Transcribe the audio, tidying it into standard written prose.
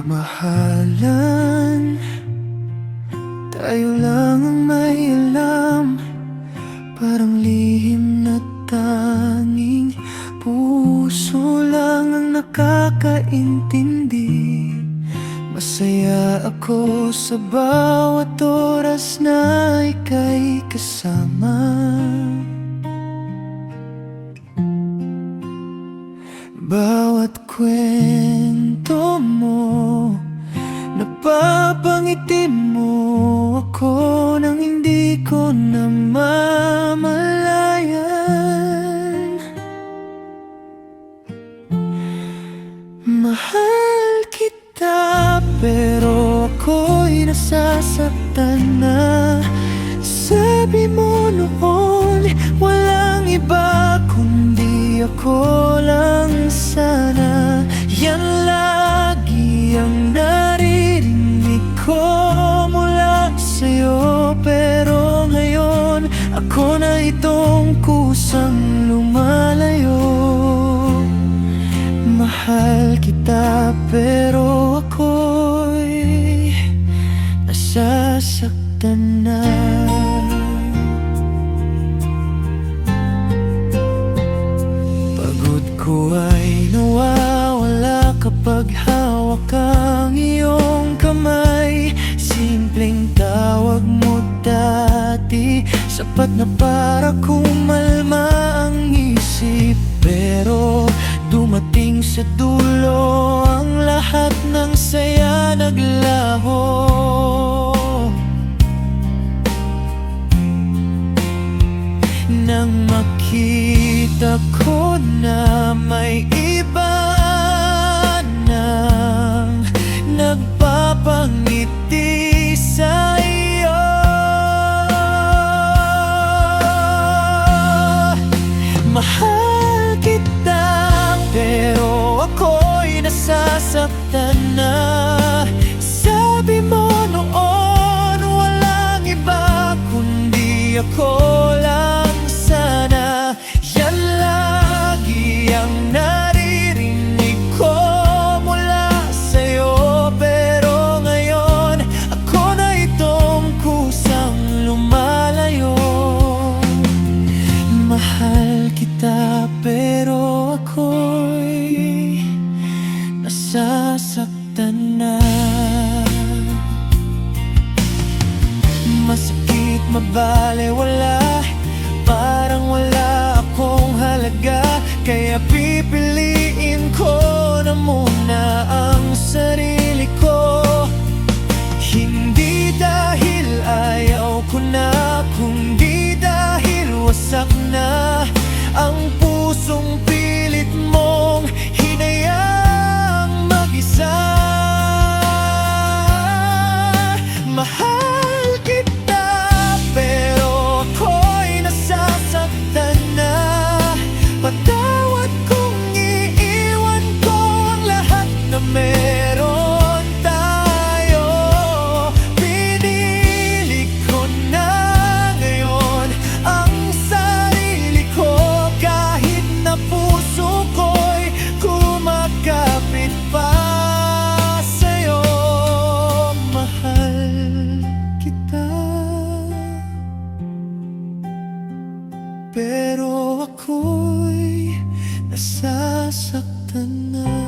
Nagmamahalan, tayo lang ang may alam. Parang lihim na tanging puso lang ang nakakaintindi. Masaya ako sa bawat oras na ika'y kasama. Bawat kwento mo, napapangiti mo ako nang hindi ko namamalayan. Mahal kita pero ako'y nasasaktan na. Sabi mo noon, walang iba kundi ako lang sana. Yan lagi ang naririnig ko mula sa'yo. Pero ngayon, ako na itong kusang lumalayo. Mahal kita pero ako'y nasasaktan na. Pagod ko ay nawawala kapag hawak ang iyong kamay. Simpleng tawag mo dati, sapat na para kumalma ang isip. Pero dumating sa dulo, ang lahat ng saya naglaho. Nang makita ko na may iba nang nagpapangiti sa iyo. Mahal kita pero ako'y nasasaktan na. Sabi mo noon, walang iba kundi ako lang sana. Yan lagi ang naririnig ko mula sa'yo. Pero ngayon, ako na itong kusang lumalayo. Mahal kita pero ako'y nasasaktan na. Masakit, mabalewala, parang wala akong halaga. Kaya pipiliin ko na muna ang sarili ko. Hindi dahil ayaw ko na, kundi dahil wasak na ang pusong pilit mong hinayang mag-isa. Mahal kita pero ako'y nasasaktan na. Patawad kung iiwan ko ang lahat na meron tayo. Pinili ko na ngayon ang sarili ko, kahit na puso ko'y kumakapit pa sa'yo. Mahal kita pero ako'y nasasaktan na.